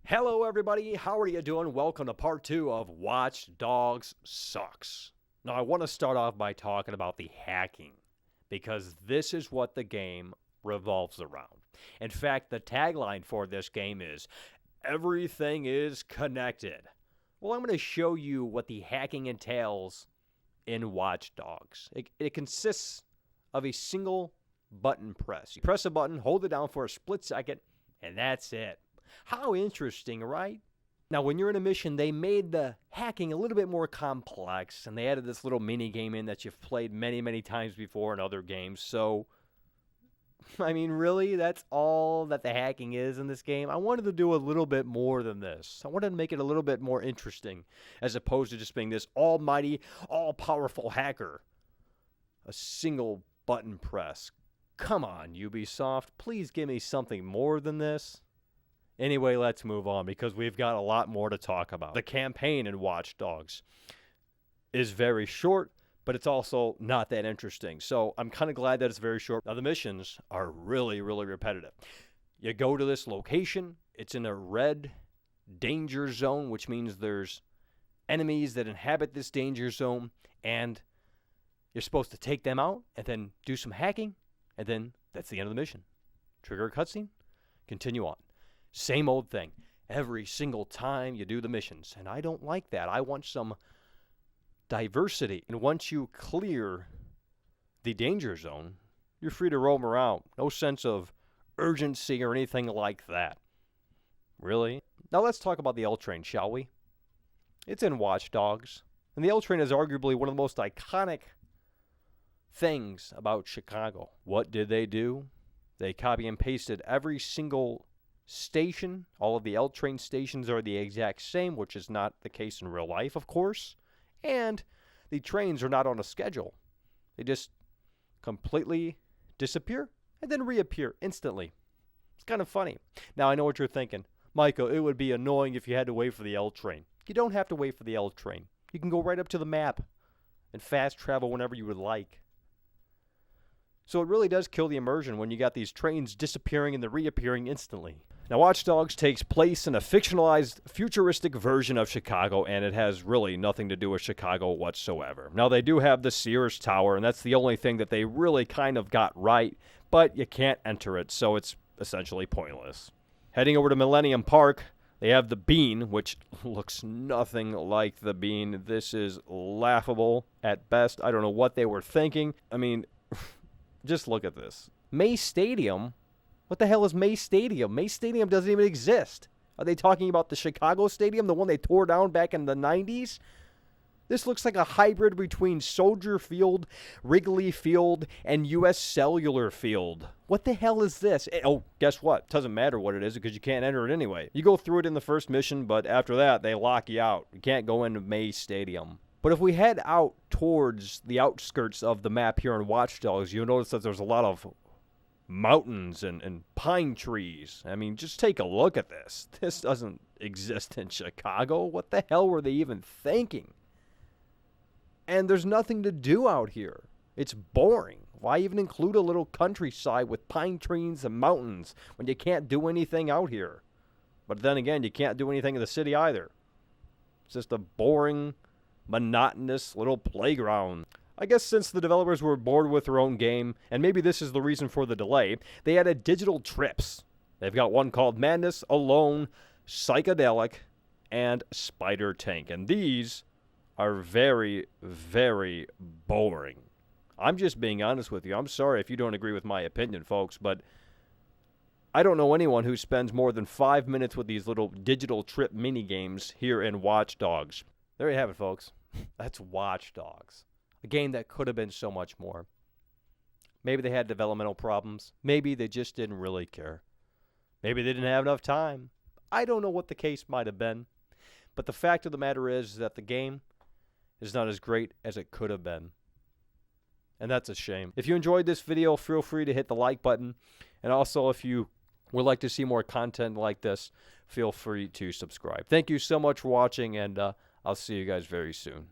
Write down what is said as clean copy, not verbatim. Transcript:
Hello everybody, how are you doing? Welcome to part 2 of Watch Dogs Sucks. Now I want to start off by talking about the hacking, because this is what the game revolves around. In fact, the tagline for this game is, "Everything is connected." Well, I'm going to show you what the hacking entails in Watch Dogs. It consists of a single button press. You press a button, hold it down for a split second, and that's it. How interesting, right? Now, when you're in a mission, they made the hacking a little bit more complex, and they added this little mini game in that you've played many, many times before in other games. So, I mean, really, that's all that the hacking is in this game? I wanted to do a little bit more than this. I wanted to make it a little bit more interesting, as opposed to just being this almighty, all-powerful hacker. A single button press. Come on, Ubisoft. Please give me something more than this. Anyway, let's move on, because we've got a lot more to talk about. The campaign in Watch Dogs is very short, but it's also not that interesting. So I'm kind of glad that it's very short. Now, the missions are really, really repetitive. You go to this location. It's in a red danger zone, which means there's enemies that inhabit this danger zone, and you're supposed to take them out and then do some hacking, and then that's the end of the mission. Trigger a cutscene, continue on. Same old thing every single time you do the missions. And I don't like that. I want some diversity. And once you clear the danger zone, you're free to roam around. No sense of urgency or anything like that. Really? Now let's talk about the LTrain, shall we? It's in Watch Dogs. And the LTrain is arguably one of the most iconic things about Chicago. What did they do? They copy and pasted every single station. All of the LTrain stations are the exact same, which is not the case in real life, of course. And the trains are not on a schedule. They just completely disappear and then reappear instantly. It's kind of funny. Now, I know what you're thinking. Michael, it would be annoying if you had to wait for the LTrain. You don't have to wait for the LTrain. You can go right up to the map and fast travel whenever you would like. So it really does kill the immersion when you got these trains disappearing and then reappearing instantly. Now, Watch Dogs takes place in a fictionalized, futuristic version of Chicago, and it has really nothing to do with Chicago whatsoever. Now, they do have the Sears Tower, and that's the only thing that they really kind of got right, but you can't enter it, so it's essentially pointless. Heading over to Millennium Park, they have the Bean, which looks nothing like the Bean. This is laughable at best. I don't know what they were thinking. I mean, just look at this. May Stadium? What the hell is May Stadium? May Stadium doesn't even exist. Are they talking about the Chicago Stadium, the one they tore down back in the 90s? This looks like a hybrid between Soldier Field, Wrigley Field, and U.S. Cellular Field. What the hell is this? Oh, guess what? Doesn't matter what it is because you can't enter it anyway. You go through it in the first mission, but after that, they lock you out. You can't go into May Stadium. But if we head out towards the outskirts of the map here in Watch Dogs, you'll notice that there's a lot of mountains and pine trees. I mean, just take a look at this. This doesn't exist in Chicago. What the hell were they even thinking? And there's nothing to do out here. It's boring. Why even include a little countryside with pine trees and mountains when you can't do anything out here? But then again, you can't do anything in the city either. It's just a boring, monotonous little playground. I guess since the developers were bored with their own game, and maybe this is the reason for the delay, they added digital trips. They've got one called Madness, Alone, Psychedelic, and Spider Tank. And these are very, very boring. I'm just being honest with you. I'm sorry if you don't agree with my opinion, folks, but I don't know anyone who spends more than 5 minutes with these little digital trip mini games here in Watch Dogs. There you have it, folks. That's Watch Dogs. A game that could have been so much more. Maybe they had developmental problems. Maybe they just didn't really care. Maybe they didn't have enough time. I don't know what the case might have been. But the fact of the matter is that the game is not as great as it could have been. And that's a shame. If you enjoyed this video, feel free to hit the like button. And also, if you would like to see more content like this, feel free to subscribe. Thank you so much for watching, and I'll see you guys very soon.